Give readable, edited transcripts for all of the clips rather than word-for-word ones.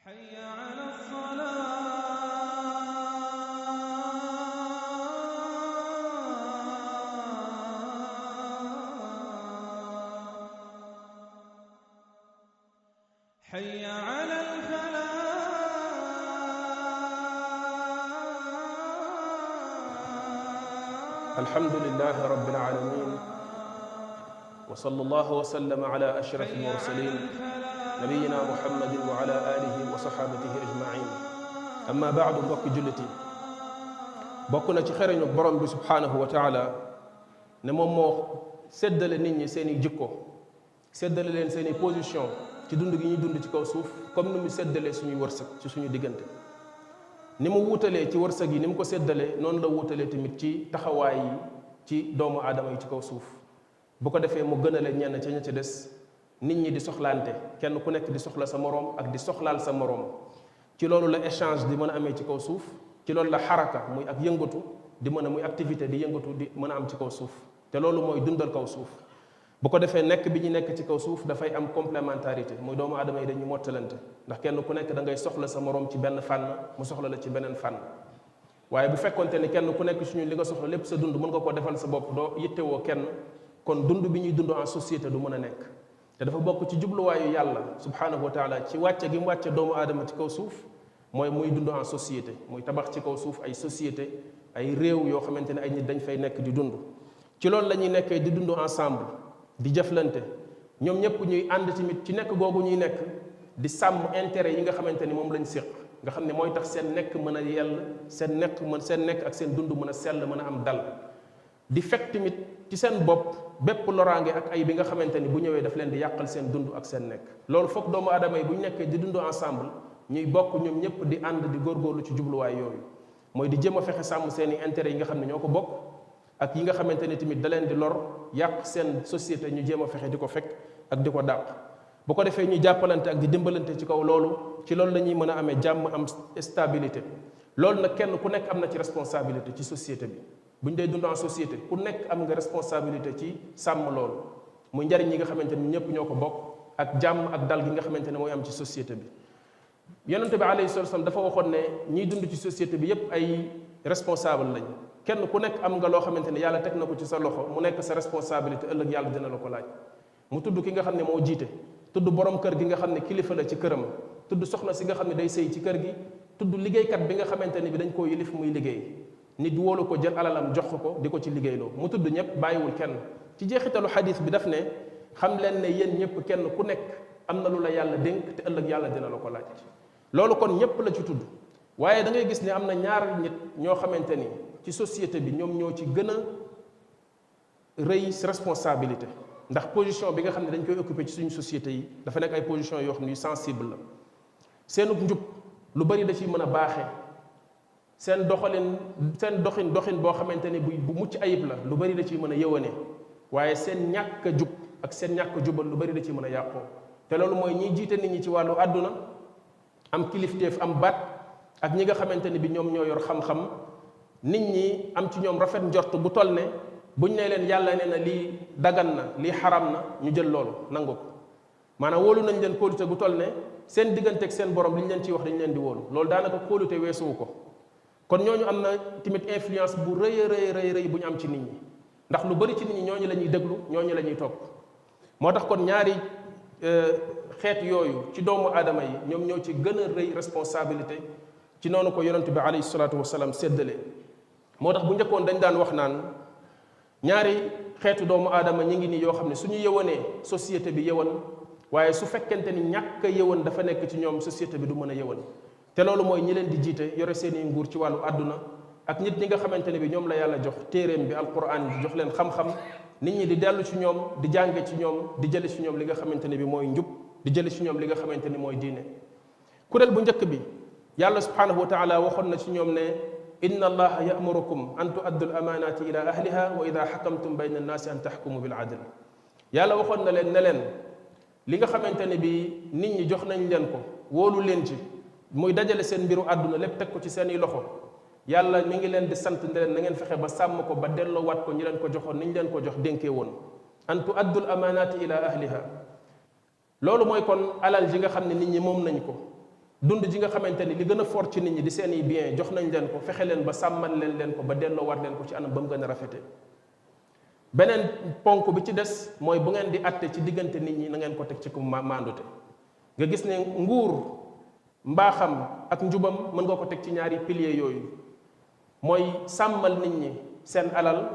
حي على الصلاة. حي على الفلاح. الحمد لله رب العالمين وصلى الله وسلم على أشرف المرسلين نبينا محمد وعلى آله وصحابته أجمعين أما بعد mbokki jullit yi bokk na ci xereñu borom bi subhanahu wa taala ne moom moo séddale nit ñi seeni jikko séddale leen seeni position ci dund gi ñuy dund ci kaw suuf comme ni mu séddalee suñuy wërsëg ci suñu diggante ni mu wuutalee ci wërsëg yi ni mu ko séddalee noonu la wuutalee tamit ci taxawaay yi ci doomu aadama yi ci kaw suuf bu ko defee mu gënale ñenn ca ña ci des nit ñi di soxlaante kenn ku nekk di soxla sa moroom ak di soxlaal sa moroom ci loolu la échange di mën a amee ci kaw suuf ci loolu la xaraka muy ak yëngatu di mën a muy activité di yëngatu di mën a am ci kaw suuf te loolu mooy dundal kaw suuf bu ko defee nekk bi ñu nekk ci kaw suuf dafay am complémentarité muy doomu aadama yi dañuy mottalante ndax kenn ku nekk da ngay soxla sa moroom ci benn fànn mu soxla la ci beneen fànn waaye bu fekkonte ni kenn ku nekk suñu li nga soxla lépp sa dund mën nga ko defal sa bopp doo yittewoo kenn kon dund bi ñuy dund en société du mën a nekk te dafa bokk ci jubluwaayu yàlla subhanahu wa taala ci wàcce gi mu wàcce doomu aadama ci kaw suuf mooy muy dund en société muy tabax ci kaw suuf ay société ay réew yoo xamante ne ay nit dañ fay nekk di dund ci loolu la ñuy nekkee di dund ensemble di jëflante ñoom ñëpp ñuy ànd tamit ci nekk googu ñuy nekk di sàmm intérêt yi nga xamante ni moom lañ séq nga xam ne mooy tax seen nekk mën a yell seen nekk ak seen dund mën a sell mën a am dal di fekk tamit ci seen bopp bépp loraange ak ay bi nga xamante ni bu ñëwee daf leen di yàqal seen dund ak seen nekk loolu foog doomu aadama yi bu ñu nekkee di dund ensemble ñuy bokk ñoom ñëpp di ànd di góorgóorlu ci jubluwaay yooyu mooy di jéem a fexe sàmm seen i intérêt yi nga xam ne ñoo ko bokk ak yi nga xamante ni tamit da leen di lor yàq seen société ñu jéem a fexe di ko fekk ak di ko dàq bu ko defee ñu jàppalante ak di dimbalante ci kaw loolu ci loolu la ñuy mën a amee jàmm am stabilité loolu nag kenn ku nekk am na ci responsabilité ci société bi bu ñu dee dund en société ku nekk am nga responsabilité ci sàmm loolu muy njariñ yi nga xamante ni ñëpp ñoo ko bokk ak jàmm ak dal gi nga xamante ne mooy am ci société bi yonente bi alayhi salatu wasallam dafa waxoon ne ñiy dund ci société bi yépp ay responsable lañ kenn ku nekk am nga loo xamante ne yàlla teg na ko ci sa loxo mu nekk sa responsabilité ëllëg yàlla dina la ko laaj mu tudd ki nga xam ne moo jiite tudd borom kër gi nga xam ne kilifa la ci këram tudd soxna si nga xam ne day sëy ci kër gi tudd liggéeykat bi nga xamante ne bi dañ koo yilif muy liggéey nit wóolu ko jël alalam jox ko di ko ci liggéeyloo mu tudd ñëpp bàyyiwul kenn ci jeexitalu xadis bi daf ne xam leen ne yéen ñëpp kenn ku nekk am na lu la yàlla dénk te ëllëg yàlla dina la ko laaj loolu kon ñëpp la ci tudd waaye da ngay gis ne am na ñaar nit ñoo xamante ni ci société bi ñoom ñoo ci gën a rëy responsabilité ndax position bi nga xam ne dañ koy occupé ci suñu société yi dafa nekk ay position yoo xam ne yu sensible la seenub njub lu bari da ciy mën a baaxee seen doxin boo xamante ni bu mucc ayib la lu bari da ciy mën a yëwane waaye seen ñàkk a jub ak seen ñàkk a jubal lu bari da ciy mën a yàqoo te loolu mooy ñiy jiite nit ñi ci wàllu àdduna am kilifteef am baat ak ñi nga xamante ni bi ñoom ñoo yor xam-xam nit ñi am ci ñoom rafet njort bu toll ne buñ ne leen yàlla nee na lii dagan na lii xaram na ñu jël loolu nangu ko maanaam wóolu nañ leen kóolute bu toll ne seen diggante ak seen borom li ñu leen ciy wax dañu leen di wóolu loolu daanaka kóolute weesuwu ko kon ñooñu am na tamit influence bu rëy bu ñu am ci nit ñi ndax lu bari ci nit ñi ñooñu la ñuy déglu ñooñu la ñuy topp moo tax kon ñaari xeet yooyu ci doomu aadama yi ñoom ñoo ci gën a rëy responsabilité ci noonu ko yonent bi alayhi salaatu wasalaam séddale moo tax bu njëkkoon dañ daan wax naan ñaari xeetu doomu aadama ñi ngi nii yoo xam ne suñu yëwanee société bi yëwan waaye su fekkente ni ñàkk a yëwan dafa nekk ci ñoom société bi du mën a yëwan te loolu mooy ñi leen di jiite yore seeni nguur ci wàllu àdduna ak nit ñi nga xamante ne bi ñoom la yàlla jox téeréem bi alquran bi jox leen xam-xam nit ñi di dellu ci ñoom di jànge ci ñoom di jële ci ñoom li nga xamante ne bi mooy njub di jële ci ñoom li nga xamante ni mooy diine kuréel bu njëkk bi yàlla subhanahu wa taala waxoon na ci ñoom ne inna allaha yamurukum an tuaddu al amanati ila ahliha wa ida xakamtum bayna annaasi an taxkumu bil adl yàlla waxoon na leen ne leen li nga xamante ne bi nit ñi jox nañ leen ko wóolu leen ci muy dajale seen mbiru àdduna lépp teg ko ci seeni loxo yàlla mi ngi leen di sant ne leen na ngeen fexe ba sàmm ko ba delloowaat ko ñi leen ko joxoon ni ñu leen ko jox dénkee woon an tuaddu al amanati ila ahliha loolu mooy kon alal ji nga xam ne nit ñi moom nañ ko dund ji nga xamante ni li gën a fort ci nit ñi di seeni bien jox nañ leen ko fexe leen ba sàmmal leen ko ba delloowaat leen ko ci anam ba mu gën a rafete beneen ponk bi ci des mooy bu ngeen di atte ci diggante nit ñi na ngeen ko teg ci ku maandute nga gis ne nguur mbaaxam ak njubam mën nga ko teg ci ñaari piliers yooyu mooy sàmmal nit ñi seen alal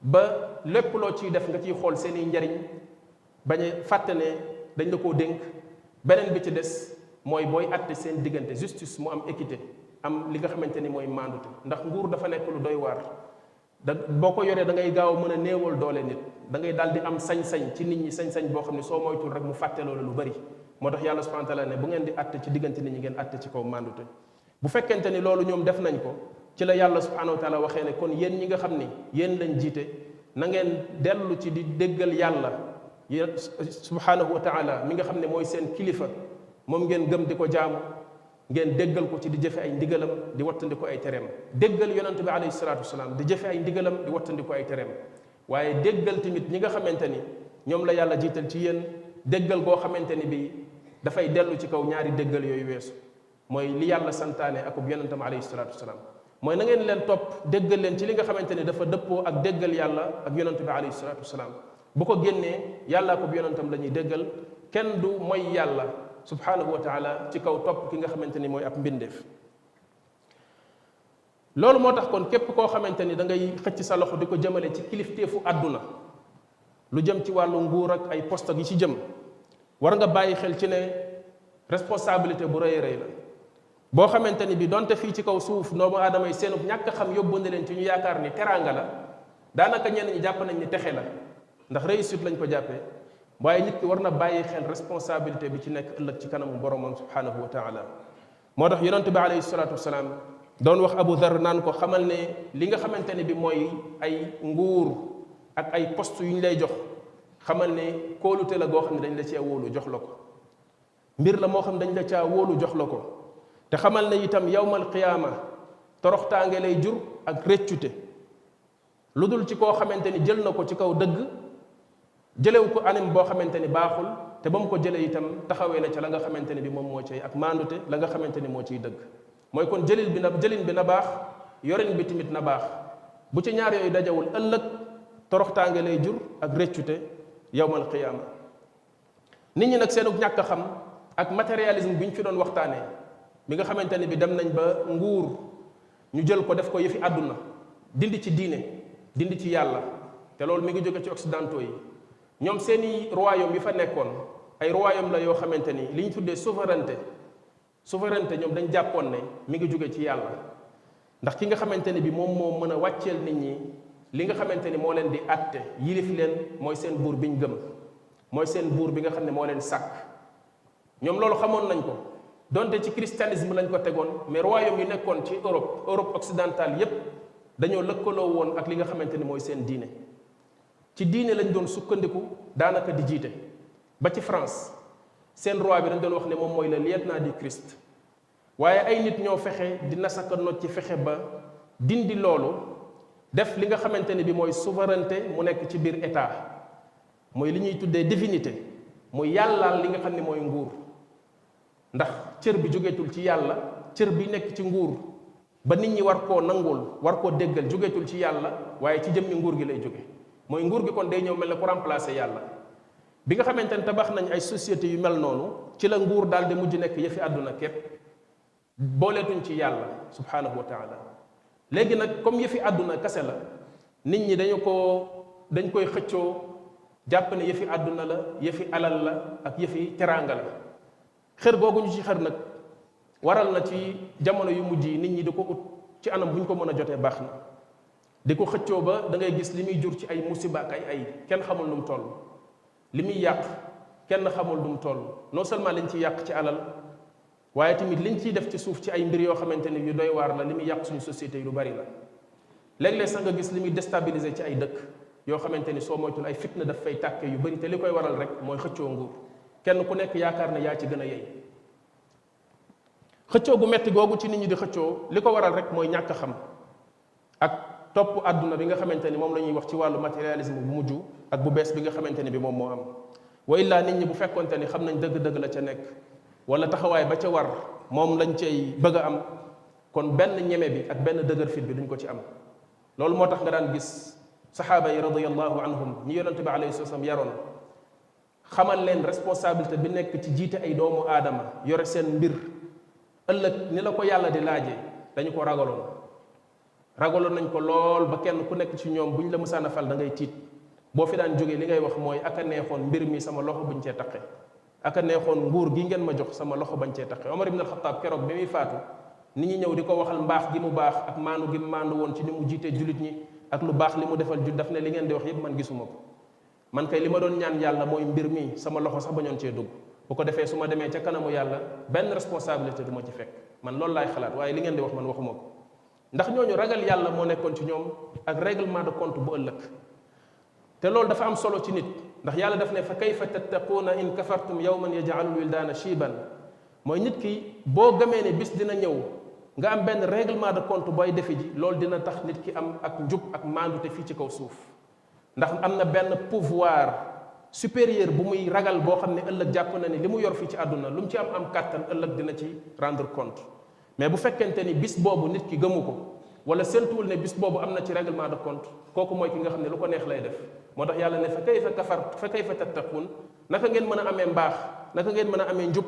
ba lépp loo ciy def nga ciy xool seeni njariñ bañ a fàtte ne dañ la koo dénk beneen bi ci des mooy booy atte seen diggante justice mu am équité am li nga xamante ni mooy maandute ndax nguur dafa nekk lu doy waar boo ko yoree da ngay gaaw a mën a néewal doole nit da ngay daal di am sañ-sañ ci nit ñi sañ-sañ boo xam ne soo moytul rek mu fàtte loolu lu bari moo tax yàlla subhanahu wa taala ne bu ngeen di atte ci diggante nit ñi ngeen atte ci kaw maandute bu fekkente ni loolu ñoom def nañ ko ci la yàlla subhanahu wa taala waxee ne kon yéen ñi nga xam ni yéen lañ jiite na ngeen dellu ci di déggal yàlla subhanahu wa taala mi nga xam ne mooy seen kilifa moom ngeen gëm di ko jaamu ngeen déggal ko ci di jëfe ay ndigalam di wattandi ko ay tereem déggal yonent bi alayhi salaatu wasalaam di jëfe ay ndigalam di wattandi ko ay tereem waaye déggal tamit ñi nga xamante ni ñoom la yàlla jiital ci yéen déggal goo xamante ni bi dafay dellu ci kaw ñaari déggal yooyu weesu mooy li yàlla santaane akub yonentam alayhi salaatu wasalaam mooy na ngeen leen topp déggal leen ci li nga xamante ni dafa dëppoo ak déggal yàlla ak yonent bi alayhi salaatu wasalaam bu ko génnee yàlla akub yonentam la ñuy déggal kenn du mooy yàlla subhanahu wa taala ci kaw topp ki nga xamante ni mooy ab mbindeef loolu moo tax kon képp koo xamante ni da ngay xëcc sa loxo di ko jëmale ci kilifteefu àdduna lu jëm ci wàllu nguur ak ay poste gi ci jëm war nga bàyyi xel ci ne responsabilité bu rëy rëy la boo xamante ni bi donte fii ci kaw suuf doomu aadama yi seenu ñàkk xam yóbbu na leen ci ñu yaakaar ni teraanga la daanaka ñenn ñi jàpp nañ ni texe la ndax réussite lañ ko jàppee waaye nit ki war na bàyyi xel responsabilité bi ci nekk ëllëg ci kanamu boromam subhanahu wa taala moo tax yonente bi alayhi salatu wasalaam doon wax Abu Dhar naan ko xamal ne li nga xamante ne bi mooy ay nguur ak ay poste yu ñu lay jox xamal ne kóolute la goo xam ne dañ la cee wóolu jox la ko mbir la moo xam dañ la caa wóolu jox la ko te xamal ne itam yawmal qiyaama toroxtaange lay jur ak réccute lu dul ci koo xamante ni jël na ko ci kaw dëgg jëlew ko anam boo xamante ni baaxul te ba mu ko jëlee itam taxawee na ca la nga xamante ni bi moom moo ciy ak maandute la nga xamante ni moo ciy dëgg mooy kon jëlin bi na baax yorin bi tamit na baax bu ci ñaar yooyu dajawul ëllëg toroxtaange lay jur ak réccute yawmal qiyaama nit ñi nag seenu ñàkk a xam ak matérialisme bi ñu fi doon waxtaanee bi nga xamante ni bi dem nañ ba nguur ñu jël ko def ko yëfi àdduna dindi ci diine dindi ci yàlla te loolu mi ngi jóge ci occidentaux yi ñoom seeni royaume yi fa nekkoon ay royaume la yoo xamante ni li ñu tuddee souveraineté ñoom dañ jàppoon ne mi ngi jóge ci yàlla ndax ki nga xamante ni bi moom moo mën a wàcceel nit ñi li nga xamante ni moo leen di atte yilif leen mooy seen buur bi ñu gëm mooy seen buur bi nga xam ne moo leen sàkk ñoom loolu xamoon nañ ko donte ci christianisme lañ ko tegoon mais royaume yi nekkoon ci Europe occidentale yépp dañoo lëkkaloo woon ak li nga xamante ni mooy seen diine ci diine lañ doon sukkandiku daanaka di jiite ba ci France seen roi bi dañ doon wax ne moom mooy le lieutenant du Christ waaye ay nit ñoo fexe di nasaka not ci fexe ba dindi loolu def li nga xamante ni bi mooy souveraineté mu nekk ci biir état mooy li ñuy tuddee divinité muy yàllaal li nga xam ne mooy nguur ndax cër bi jógeetul ci yàlla cër bi nekk ci nguur ba nit ñi war koo nangul war koo déggal jógeetul ci yàlla waaye ci jëmmi nguur gi lay jóge mooy nguur gi kon day ñëw mel ne ku remplacer yàlla bi nga xamante ne tabax nañ ay sociétés yu mel noonu ci la nguur daal di mujj nekk yëfi àdduna képp booleetuñ ci yàlla subhanahu wa taala léegi nag comme yëfi àdduna kase la nit ñi dañ koy xëccoo jàpp ne yëfi àdduna la yëfi alal la ak yëfi teraanga la xër googu ñu ci xër nag waral na ci jamono yu mujj yi nit ñi di ko ut ci anam bu ñu ko mën a jotee baax na di ko xëccoo ba da ngay gis li muy jur ci ay musiba ak ay kenn xamul nu mu toll li muy yàq kenn xamul nu mu toll non seulement liñ ci yàq ci alal waaye tamit liñ ciy def ci suuf ci ay mbir yoo xamante ni yu doy waar la li muy yàq suñu société yi lu bari la léeg-léeg sax nga gis li muy déstabiliser ci ay dëkk yoo xamante ni soo moytul ay fitna daf fay tàkke yu bari te li koy waral rek mooy xëccoo nguur kenn ku nekk yaakaar ne yaa ci gën a yey xëccoo gu metti googu ci nit ñi di xëccoo li ko waral rek mooy ñàkk a xam ak topp àdduna bi nga xamante ni moom la ñuy wax ci wàllu matérialisme bu mujj ak bu bees bi nga xamante ni bi moom moo am wa illaa nit ñi bu fekkonte ni xam nañ dëgg-dëgg la ca nekk wala taxawaay ba ca war moom lañ cay bëgg a am kon benn ñeme bi ak benn dëgër fit bi duñ ko ci am. loolu moo tax nga daan gis saxaaba yi radiyallahu anhum ñi yonente bi alayhi salaam yaroon xamal leen responsabilité bi nekk ci jiite ay doomu aadama yore seen mbir ëllëg ni la ko yàlla di laajee dañu ko ragaloon nañ ko lool ba kenn ku nekk ci ñoom buñ la mësaan a fal da ngay tiit boo fi daan jógee li ngay wax mooy aka neexoon mbir mi sama loxo buñ cee taqe aka neexoon nguur gi ngeen ma jox sama loxo bañ cee taqe Omar ibn al-Khattab keroog bi muy faatu nit ñi ñëw di ko waxal mbaax gi mu baax ak maandu gi mu maandu woon ci ni mu jiitee julit ñi ak lu baax li mu defal jul daf ne li ngeen di wax yépp man gisuma ko man kay li ma doon ñaan yàlla mooy mbir mi sama loxo sax bañoon cee dugg bu ko defee su ma demee ca kanamu yàlla benn responsabilité du ma ci fekk man loolu laay xalaat waaye li ngeen di wax man waxuma ko ndax ñooñu ragal yàlla moo nekkoon ci ñoom ak règlement de compte bu ëllëg te loolu dafa am solo ci nit ndax yàlla daf ne fa kayfa tattaquuna in kafartum yawman yaj'alul wildaana shiiban mooy nit ki boo gëmee ne bis dina ñëw nga am benn règlement de compte booy defe ji loolu dina tax nit ki am ak njub ak maandute fii ci kaw suuf ndax am na benn pouvoir supérieur bu muy ragal boo xam ne ëllëg jàpp na ni li mu yor fii ci àdduna lu mu ci am kàttan ëllëg dina ci rendre compte mais bu fekkente ni bis boobu nit ki gëmu ko wala séntuwul ne bis boobu am na ci règlement de compte kooku mooy ki nga xam ne lu ko neex lay def moo tax yàlla ne fa kayfa tattaqun naka ngeen mën a amee mbaax naka ngeen mën a amee njub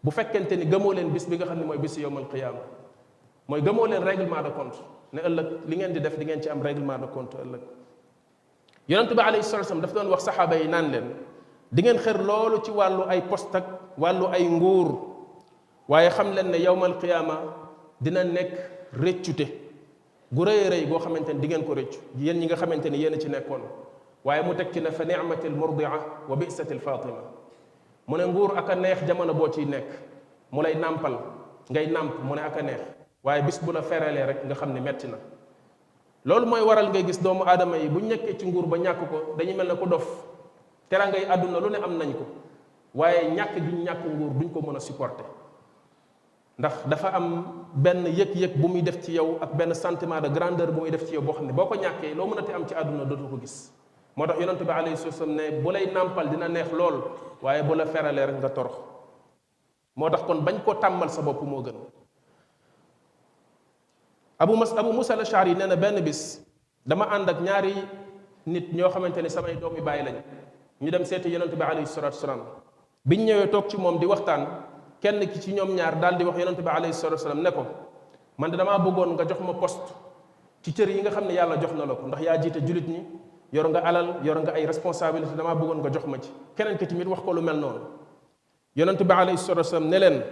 bu fekkente ni gëmoo leen bis bi nga xam ne mooy bis yawmal qiyaama mooy gëmoo leen règlement de compte ne ëllëg li ngeen di def di ngeen ci am règlement de compte ëllëg yonent bi alayhi salaatu salaam daf doon wax saxaaba yi naan leen di ngeen xër loolu ci wàllu ay poste ak wàllu ay nguur waaye xam leen ne yawmal qiyaama dina nekk rëccute gu rëy rëy goo xamante ni di ngeen ko rëccu yéen ñi nga xamante ni yéen a ci nekkoon waaye mu teg ci ne fa ni'matil murdia wa bi'satil fatima mu ne nguur ak a neex jamono boo ciy nekk mu lay nàmpal ngay nàmp mu ne ak a neex waaye bis bu la feralee rek nga xam ne metti na loolu mooy waral ngay gis doomu aadama yi bu ñu nekkee ci nguur ba ñàkk ko dañuy mel ne ku dof teraangay àdduna lu ne am nañ ko waaye ñàkk gi ñàkk nguur duñ ko mën a supporter ndax dafa am benn yëg-yëg bu muy def ci yow ak benn sentiment de grandeur bu muy def ci yow boo xam ne boo ko ñàkkee loo mën a te am ci àdduna dootu ko gis moo tax yonent bi alayhi salaam ne bu lay nàmpal dina neex lool waaye bu la feralee rek nga torox moo tax kon bañ ko tàmmal sa bopp moo gën abu musa al-ash'ari nee na benn bis dama ànd ak ñaari nit ñoo xamante ne samay doomi bàyyi lañ ñu dem seeti yonent bi alayhi salatu wasalaam biñ ñëwee toog ci moom di waxtaan kenn ki ci ñoom ñaar daal di wax yonent bi alayhi salatu wasalaam ne ko man de damaa bëggoon nga jox ma poste ci cër yi nga xam ne yàlla jox na la ko ndax yaa jiite julit ñi yor nga alal yor nga ay responsabilité damaa bëggoon nga jox ma ci keneen ki tamit wax ko lu mel noonu yonent bi alayhi salatu wasalaam ne leen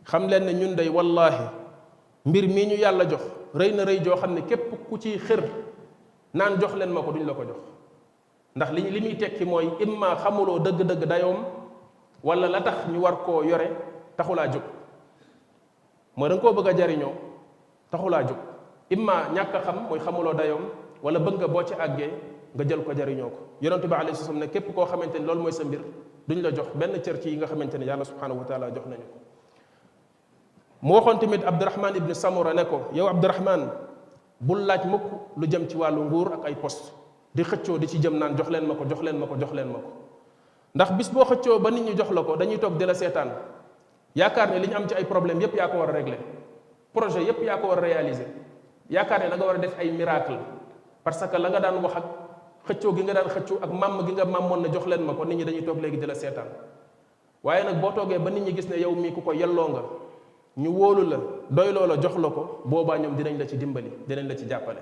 xam leen ne ñun day wallahi mbir mii ñu yàlla jox rëy na rëy joo xam ne képp ku ci xër naan jox leen ma ko duñ la ko jox ndax li muy tekki mooy imma xamuloo dëgg-dëgg dayoom wala la tax ñu war koo yore taxulaa jóg mooy da nga koo bëgg a jariñoo taxulaa jóg imma ñàkk a xam mooy xamuloo dayoom wala bëgg nga boo ci àggee nga jël ko jariñoo ko yonent bi alayhi salaam ne képp koo xamante ni loolu mooy sa mbir duñ la jox benn cër ci yi nga xamante ne yàlla subhanahu wa taala jox nañu ko mu waxoon tamit Abdurahman ibn Samura ne ko yow Abdurahman bul laaj mukk lu jëm ci wàllu nguur ak ay poste di xëccoo di ci jëm naan jox leen ma ko jox leen ma ko jox leen ma ko ndax bis boo xëccoo ba nit ñi jox la ko dañuy toog di la seetaan yaakaar ne li ñu am ci ay problème yépp yaa ko war a régler projet yépp yaa ko war a réaliser yaakaar ne da nga war a def ay miracle parce que la nga daan wax ak xëccoo gi nga daan xëccoo ak màmm gi nga màmmoon ne jox leen ma ko nit ñi dañuy toog léegi di la seetaan waaye nag boo toogee ba nit ñi gis ne yow mii ku ko yelloo nga ñu wóolu la doyloo la jox la ko boobaa ñoom dinañ la ci dimbali dinañ la ci jàppale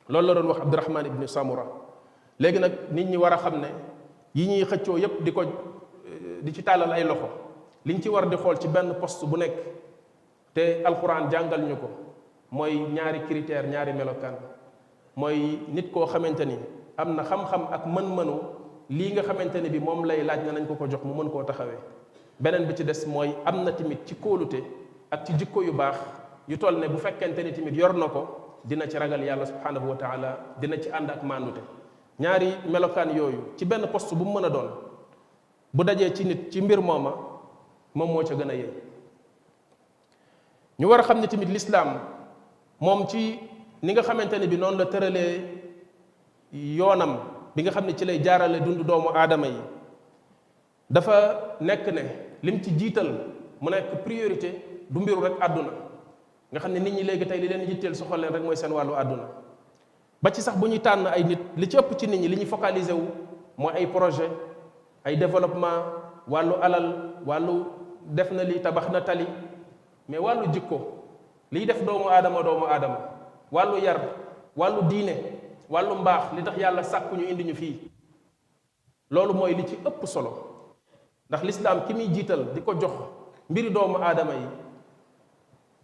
loolu la doon wax Abdurahman ibn Samura léegi nag nit ñi war a xam ne yi ñuy xëccoo yépp di ci tàllal ay loxo liñ ci war di xool ci benn poste bu nekk te alquran jàngal ñu ko mooy ñaari critère ñaari melokaan mooy nit koo xamante ni am na xam-xam ak mën-mënu lii nga xamante ni bi moom lay laaj na nañ ko jox mu mën koo taxawee beneen bi ci des mooy am na tamit ci kóolute ak ci jikko yu baax yu toll ne bu fekkente ni tamit yor na ko dina ci ragal yàlla subhanahu wa taala dina ci ànd ak mandute ñaari melokaan yooyu ci benn poste bu mu mën a doon bu dajee ci nit ci mbir mooma moom moo ca gën a yey ñu war a xam ne tamit lislaam moom ci ni nga xamante ne bi noonu la tëralee yoonam bi nga xam ne ci lay jaarale dund doomu aadama yi dafa nekk ne lim ci jiital mu nekk priorité du mbiru rek àdduna nga xam ne nit ñi léegi tey li leen jiiteel soxal leen rek mooy seen wàllu àdduna ba ci sax bu ñuy tànn ay nit li ci ëpp ci nit ñi li ñuy focaliser wu mooy ay projet ay développement wàllu alal wàllu def na li tabax na tali mais wàllu jikko liy def doomu aadama wàllu yar wàllu diine wàllu mbaax li tax yàlla sàkku ñu indi ñu fii loolu mooy li ci ëpp solo ndax lislaam ki muy jiital di ko jox mbiri doomu aadama yi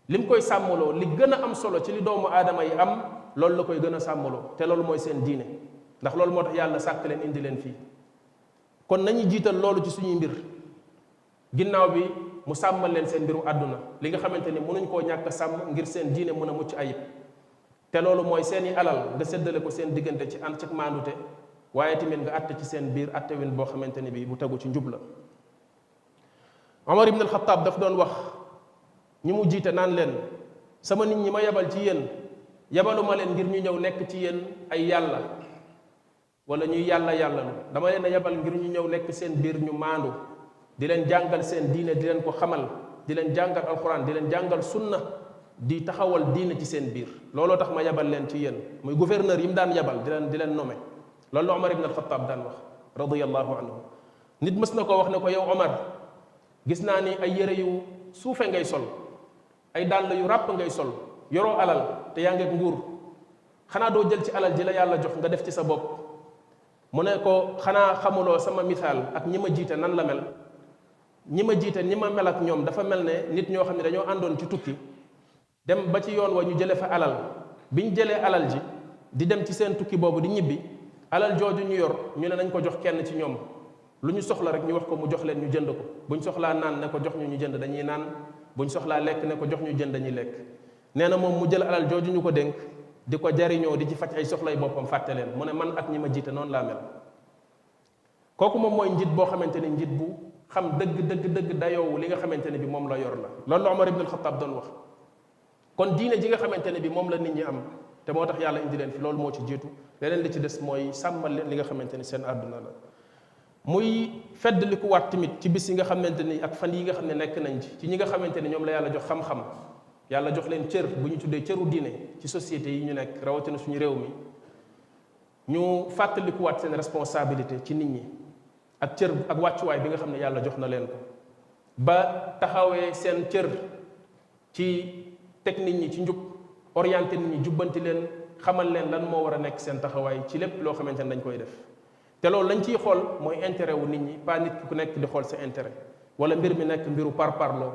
lim koy sàmmaloo li gën a am solo ci li doomu aadama yi am loolu la koy gën a sàmmaloo te loolu mooy seen diine ndax loolu moo tax yàlla sàkk leen indi leen fii kon nañu jiital loolu ci suñuy mbir ginnaaw bi mu sàmmal leen seen mbiru àdduna li nga xamante ni mënuñ koo ñàkk sàmm ngir seen diine mën a mucc ayib te loolu mooy seeni alal nga séddale ko seen diggante ci ànd ci maandute waaye tamit nga àtte ci seen biir àtte win boo xamante ni bii bu tegu ci njub la Omar ibn al-Khattab daf doon wax ñi mu jiite naan leen sama nit ñi ma yebal ci yéen yebaluma leen ngir ñu ñëw nekk ci yéen ay yàlla wala ñuy yàlla dama leen a yebal ngir ñu ñëw nekk seen biir ñu maandu di leen jàngal seen diine di leen ko xamal di leen jàngal alquran di leen jàngal sunna di taxawal diine ci seen biir looloo tax ma yebal leen ci yéen muy gouverneur yi mu daan yebal di leen nommé loolu la Omar ibn al-Khattab daan wax radiyallahu anhu nit mës na ko wax ne ko yow Omar gis naa ni ay yére yu suufe ngay sol ay dàll yu ràpp ngay sol yoroo alal te yaa ngi ak nguur xanaa doo jël ci alal ji la yàlla jox nga def ci sa bopp mu ne ko xanaa xamuloo sama misaal ak ñi ma jiite nan la mel ñi ma jiite ñi ma mel ak ñoom dafa mel ne nit ñoo xam ne dañoo àndoon ci tukki dem ba ci yoon wa ñu jële fa alal bi ñu jëlee alal ji di dem ci seen tukki boobu di ñibbi alal jooju ñu yor ñu ne nañ ko jox kenn ci ñoom lu ñu soxla rek ñu wax ko mu jox leen ñu jënd ko buñ soxlaa naan ne ko jox ñu jënd dañuy naan buñ soxlaa lekk ne ko jox ñu jënd dañuy lekk nee na moom mu jël alal jooju ñu ko dénk di ko jariñoo di ci faj ay soxlay boppam fàtte leen mu ne man ak ñi ma jiite noonu laa mel kooku moom mooy njiit boo xamante ni njiit bu xam dëgg dayoowu li nga xamante ne bi moom la yor la loolu la Omar ibn al-Khattab doon wax kon diine ji nga xamante ne bi moom la nit ñi am te moo tax yàlla indi leen fi loolu moo ci jiitu leneen li ci des mooy sàmmal leen li nga xamante ni seen àdduna la muy fedd li ku waat tamit ci bis yi nga xamante ni ak fan yi nga xam ne nekk nañ ci ñi nga xamante ni ñoom la yàlla jox xam-xam yàlla jox leen cër bu ñu tuddee cëru diine ci société yi ñu nekk rawatina suñu réew mi ñu fàttalikuwaat seen responsabilité ci nit ñi ak cër ak wàccuwaay bi nga xam ne yàlla jox na leen ko ba taxawee seen cër ci teg nit ñi ci njub orienté nit ñi jubbanti leen xamal leen lan moo war a nekk seen taxawaay ci lépp loo xamante ne dañ koy def te loolu lañ ciy xool mooy intérêt wu nit ñi pas nit ku nekk di xool sa intérêt wala mbir mi nekk mbiru parparloo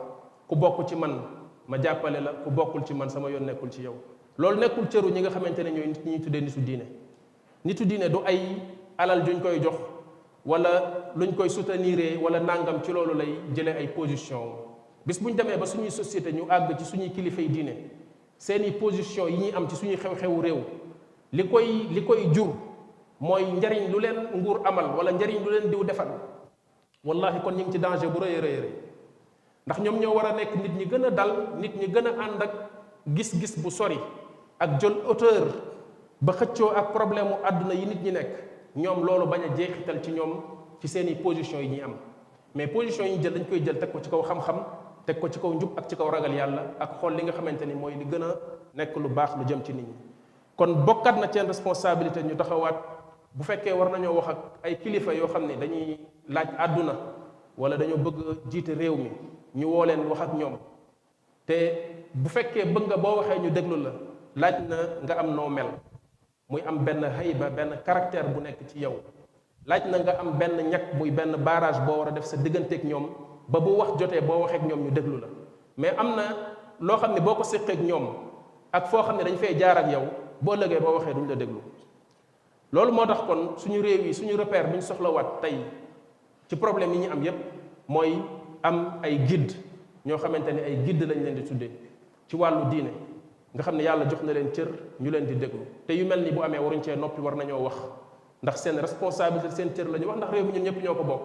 ku bokk ci man ma jàppale la ku bokkul ci man sama yoon nekkul ci yow loolu nekkul cëru ñi nga xamante ne ñooy nit ñi tuddee nitu diine nitu diine du ay alal juñ koy jox wala luñ koy soutenir wala nangam ci loolu lay jëlee ay position bis bu ñu demee ba suñuy société ñu àgg ci suñuy kilifay diine seeni position yi ñuy am ci suñuy xew-xewu réew li koy jur mooy njariñ lu leen nguur amal wala njariñ lu leen diw defal wallahi kon ñu ngi ci danger bu rëy a rëy ndax ñoom ñoo war a nekk nit ñi gën a dal nit ñi gën a ànd ak gis-gis bu sori ak jël hauteur ba xëccoo ak problème mu àdduna yi nit ñi nekk ñoom loolu bañ a jeexital ci ñoom ci seeni position yi ñuy am mais position yi ñu jël dañ koy jël teg ko ci kaw xam-xam teg ko ci kaw njub ak ci kaw ragal yàlla ak xool li nga xamante ni mooy li gën a nekk lu baax lu jëm ci nit ñi kon bokkat na seen responsabilité ñu taxawaat bu fekkee war nañoo wax ak ay kilifa yoo xam ne dañuy laaj àdduna wala dañoo bëgg jiite réew mi ñu woo leen wax ak ñoom te bu fekkee bëgg nga boo waxee ñu déglu la laaj na nga am noo mel muy am benn hayba benn caractère bu nekk ci yow laaj na nga am benn ñag muy benn barrage boo war a def sa digganteeg ñoom ba bu wax jotee boo waxee ak ñoom ñu déglu la mais am na loo xam ne boo ko séqeek ñoom ak foo xam ne dañ fay jaar ak yow boo lëgee boo waxee duñ la déglu loolu moo tax kon suñu réew yi suñu repère bi ñu soxlawaat tey ci problème yi ñu am yépp mooy am ay guide ñoo xamante ne ay guide lañ leen di tuddee ci wàllu diine nga xam ne yàlla jox na leen cër ñu leen di déglu te yu mel ni bu amee waruñ cee noppi war nañoo wax ndax seen responsabilité seen cër la ñu wax ndax réew mi ñun ñëpp ñoo ko bokk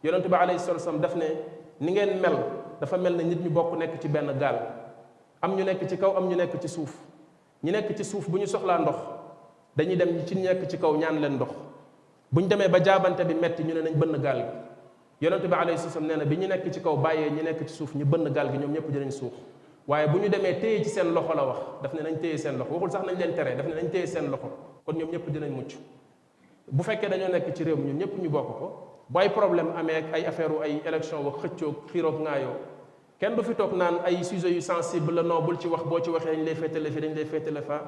yonente bi alayhi salatu wasallam daf ne ni ngeen mel dafa mel ne nit ñu bokk nekk ci benn gaal am ñu nekk ci kaw am ñu nekk ci suuf ñi nekk ci suuf bu ñu soxlaa ndox dañuy dem ci nekk ci kaw ñaan leen ndox bu ñu demee ba jaabante bi metti ñu ne nañ bënn gaal gi yonente bi alayhi salaam nee na bi ñu nekk ci kaw bàyyee ñu nekk ci suuf ñu bënn gaal gi ñoom ñëpp dinañ suux waaye bu ñu demee téye ci seen loxo la wax daf ne nañ téye seen loxo waxul sax nañ leen tere daf ne nañ téye seen loxo kon ñoom ñëpp dinañ mucc bu fekkee dañoo nekk ci réew mi ñun ñëpp ñu bokk ko bu ay problème amee ak ay affaire ay élection wa xëccoog xiiroog ngaayoo kenn du fi toog naan ay sujets yu sensible la non bul ci wax boo ci waxee dañ lay féetale fi dañ lay féetale fa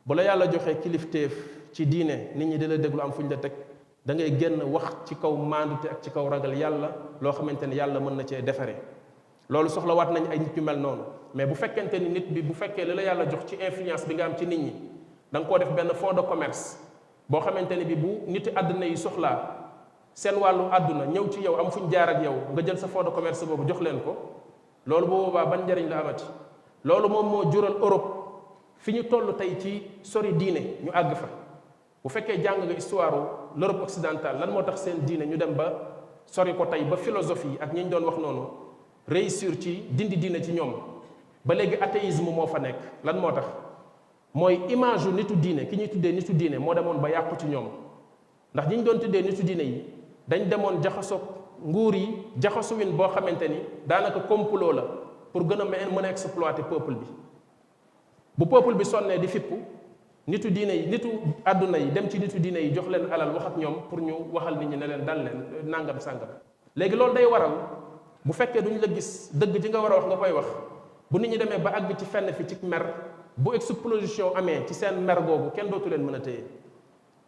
bu la yàlla joxee kilifteef ci diine nit ñi di la déglu am fu ñu la teg da ngay génn wax ci kaw maandute ak ci kaw ragal yàlla loo xamante ne yàlla mën na cee defaree loolu soxlawaat nañ ay nit yu mel noonu mais bu fekkente ni nit bi bu fekkee li la yàlla jox ci influence bi nga am ci nit ñi da nga koo def benn fonds de commerce boo xamante ne bi bu nit àdduna yi soxlaa seen wàllu àdduna ñëw ci yow am fu ñu jaar ak yow nga jël sa fonds de commerce boobu jox leen ko loolu bu boobaa ban njëriñ la amati loolu moom moo jural Europe fi ñu toll tey ci sori diine ñu àgg fa bu fekkee jàng nga histoire l'Europe occidentale lan moo tax seen diine ñu dem ba sori ko tey ba philosophie yi ak ñi ñu doon wax noonu réussir ci dindi diine ci ñoom ba léegi athéisme moo fa nekk lan moo tax mooy image yu nitu diine ki ñuy tuddee nitu diine moo demoon ba yàqu ci ñoom ndax ñi ñu doon tuddee nitu diine yi dañ demoon jaxasoog nguur yi jaxasuwin boo xamante ni daanaka complot la pour gën a mën a exploiter peuple bi bu peuple bi sonnee di fippu nitu diine yi nitu àdduna yi dem ci nitu diine yi jox leen alal wax ak ñoom pour ñu waxal nit ñi ne leen dal leen nangam sàngam léegi loolu day waral bu fekkee duñu la gis dëgg ji nga war a wax nga koy wax bu nit ñi demee ba àgg ci fenn fi ci mer bu explosion amee ci seen mer googu kenn dootu leen mën a téye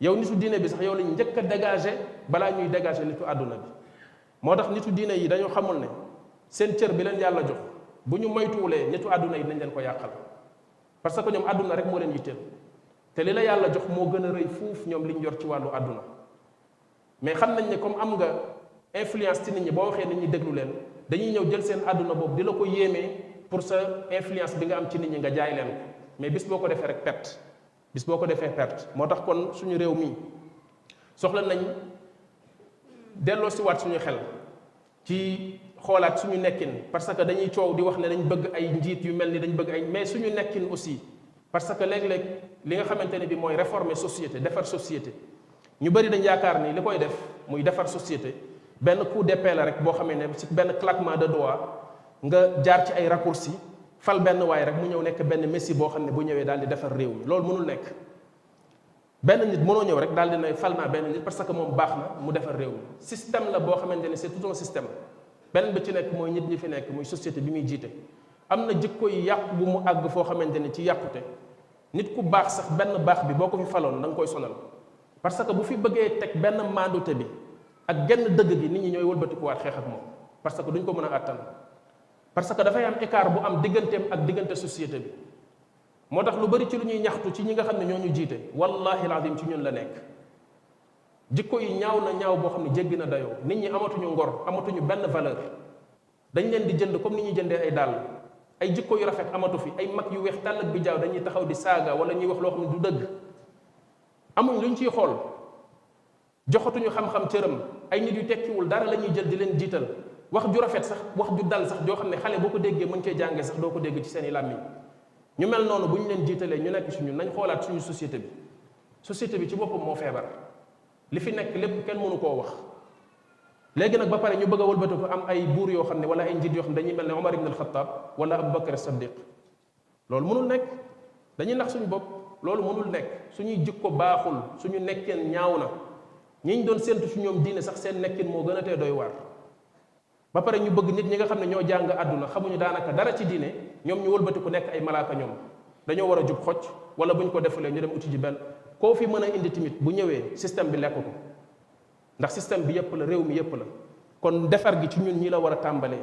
yow nitu diine bi sax yow lañ njëkk a dégager balaa ñuy dégager nitu àdduna bi moo tax nitu diine yi dañoo xamul ne seen cër bi leen yàlla jox bu ñu moytuwulee nitu àdduna yi nañ leen ko yàqal parce que ñoom àdduna rek moo leen yitteel te li la yàlla jox moo gën a rëy fuuf ñoom liñ yor ci wàllu àdduna mais xam nañ ne comme am nga influence ci nit ñi boo waxee nit ñi déglu leen dañuy ñëw jël seen àdduna boobu di la ko yéemee pour sa influence bi nga am ci nit ñi nga jaay leen ko mais bis boo ko defee rek perte bis boo ko defee perte moo tax kon suñu réew mi soxla nañ delloo si waat suñu xel ci xoolaat suñu nekkin parce que dañuy coow di wax ne dañ bëgg ay njiit yu mel ni dañ bëgg ay mais suñu nekkin aussi parce que léeg-léeg li nga xamante ne bi mooy réformer société defar société ñu bëri dañ yaakaar ni li koy def muy defar société benn coup d'épée la rek boo xamee ne ci benn claquement de doigts nga jaar ci ay raccourcis fal benn waay rek mu ñëw nekk benn messie boo xam ne bu ñëwee daal di defar réew mi loolu mënul nekk benn nit mënoo ñëw rek daal di ne fal naa benn nit parce que moom baax na mu defar réew mi système la boo xamante ne c'est tout un système benn bi ci nekk mooy nit ñi fi nekk muy société bi muy jiite am na jikko yi yàqu bu mu àgg foo xamante ne ci yàqute nit ku baax sax benn baax bi boo ko fi faloon da nga koy sonal parce que bu fi bëggee teg benn maandute bi ak genn dëgg gi nit ñi ñooy wëlbatikuwaat xeex ak moom parce que duñ ko mën a àttan parce que dafay am écart bu am digganteem ak diggante société bi moo tax lu bari ci lu ñuy ñaxtu ci ñi nga xam ne ñoo ñu jiite wallahi alazim ci ñun la nekk jikko yi ñaaw na ñaaw boo xam ne jéggi na dayoo nit ñi amatuñu ngor amatuñu benn valeur dañ leen di jënd comme ni ñuy jëndee ay dàll ay jikko yu rafet amatu fi ay mag yu weex tàll ak bi jaaw dañuy taxaw di saaga wala ñuy wax loo xam ne du dëgg amuñ luñ ciy xool joxatuñu xam-xam cëram ay nit yu tekkiwul dara la ñuy jël di leen jiital wax ju rafet sax wax ju dal sax joo xam ne xale boo ko déggee mën cee jàngee sax doo ko dégg ci seen i làmmiñ ñu mel noonu bu ñu leen jiitalee ñu nekk suñu nañ xoolaat suñu société bi ci boppam moo feebar li fi nekk lépp kenn mënu koo wax léegi nag ba pare ñu bëgg a wëlbati ko am ay buur yoo xam ne wala ay njiit yoo xam ne dañuy mel ne Omar ibn al-Khattab wala Abu Bakr as-Siddiq loolu mënul nekk dañuy nax suñu bopp loolu mënul nekk suñuy jikko baaxul suñu nekkeen ñaaw na ñi ñu doon séntu ci ñoom diine sax seen nekkin moo gën a tee doy waar ba pare ñu bëgg nit ñi nga xam ne ñoo jàng àdduna xamuñu daanaka dara ci diine ñoom ñu wëlbati ku nekk ay malaaka ñoom dañoo war a jub xocc wala buñ ko defulee ñu dem uti ji benn koo fi mën a indi tamit bu ñëwee système bi lekk ko ndax système bi yépp la réew mi yépp la kon defar gi ci ñun ñi la war a tàmbalee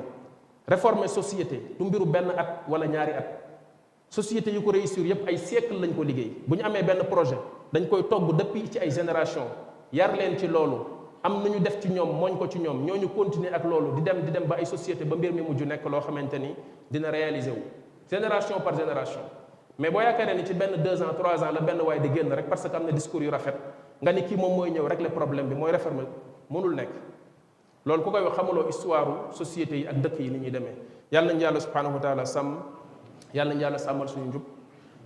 réformer société du mbiru benn at wala ñaari at société yu ko réussir yépp ay siècle lañ ko liggéey bu ñu amee benn projet dañ koy togg depuis ci ay génération yar leen ci loolu am nañu def ci ñoom mooñ ko ci ñoom ñooñu continuer ak loolu di dem ba ay société ba mbir mi mujj nekk loo xamante ni dina réaliser wu génération par génération mais boo yaakaaree ni ci benn 2 ans 3 ans la benn waaye di génn rek parce que am na discours yu rafet nga ni kii moom mooy ñëw régler problème bi mooy réformer mënul nekk loolu ku koy wax xamuloo histoire société yi ak dëkk yi ni ñuy demee yàlla nañu yàlla subhanahu wa taala sàmm yàlla nañu yàlla sàmmal suñu njub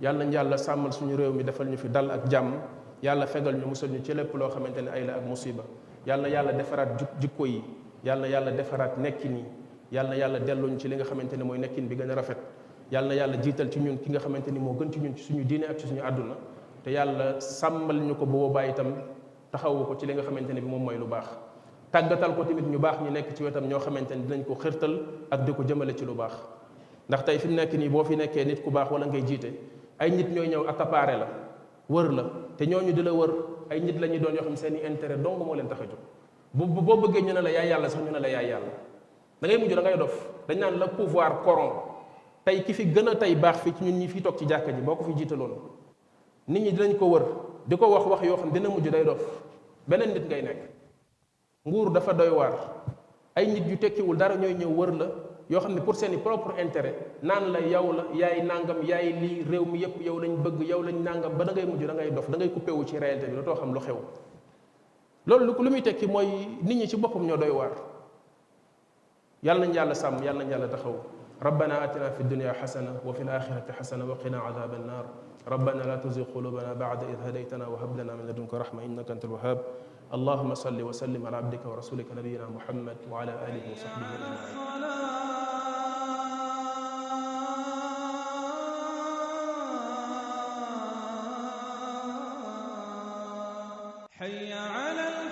yàlla nañu yàlla sàmmal suñu réew mi defal ñu fi dal ak jàmm yàlla fegal ñu musal ñu ci lépp loo xamante ne ay la ak musiba yàlla na yàlla defaraat jikko yi yàlla na yàlla defaraat nekkin yi yàlla na yàlla delluñ ci li nga xamante ne mooy nekkin bi gën a rafet yàlla na yàlla jiital ci ñun ki nga xamante ni moo gën ci ñun ci suñu diine ak ci suñu àdduna te yàlla sàmmal ñu ko boobaa itam taxawu ko ci li nga xamante ne bi moom mooy lu baax tàggatal ko tamit ñu baax ñu nekk ci wetam ñoo xamante ni dinañ ko xirtal ak di ko jëmale ci lu baax ndax tey fi mu nekk nii boo fi nekkee nit ku baax wala ngay jiite ay nit ñooy ñëw accaparé la wër la te ñooñu di la wër ay nit la ñuy doon yoo xam seen i intérêt dong moo leen tax a jóg boo bëggee ñu ne la yaay yàlla sax ñu ne la yaay yàlla da ngay mujj da ngay dof dañ naan la pouvoir corrompt tey ki fi gën a tey baax fi ci ñun ñi fi toog ci jàkka ji boo ko fi jiitaloon nit ñi dinañ ko wër di ko wax yoo xam dina mujj day dof beneen nit ngay nekk nguur dafa doy waar ay nit yu tekkiwul dara ñooy ñëw wër la yoo xam ne pour seeni propre intérêt naan la yow la yaay nangam yaay lii réew mi yépp yow lañ bëgg yow lañ nangam ba da ngay mujj da ngay dof da ngay coupé wu ci réalité bi dootoo xam lu xew loolu lu muy tekki mooy nit ñi ci boppam ñoo doy waar yàlla nañ yàlla sàmm yàlla nañ yàlla taxaw ربنا آتنا في الدنيا حسنة وفي الآخرة حسنة وقنا عذاب النار ربنا لا تزغ قلوبنا بعد إذ هديتنا وهب لنا من لدنك رحمة إنك أنت الوهاب اللهم صل وسلم على عبدك ورسولك نبينا محمد وعلى آله وصحبه أجمعين حي على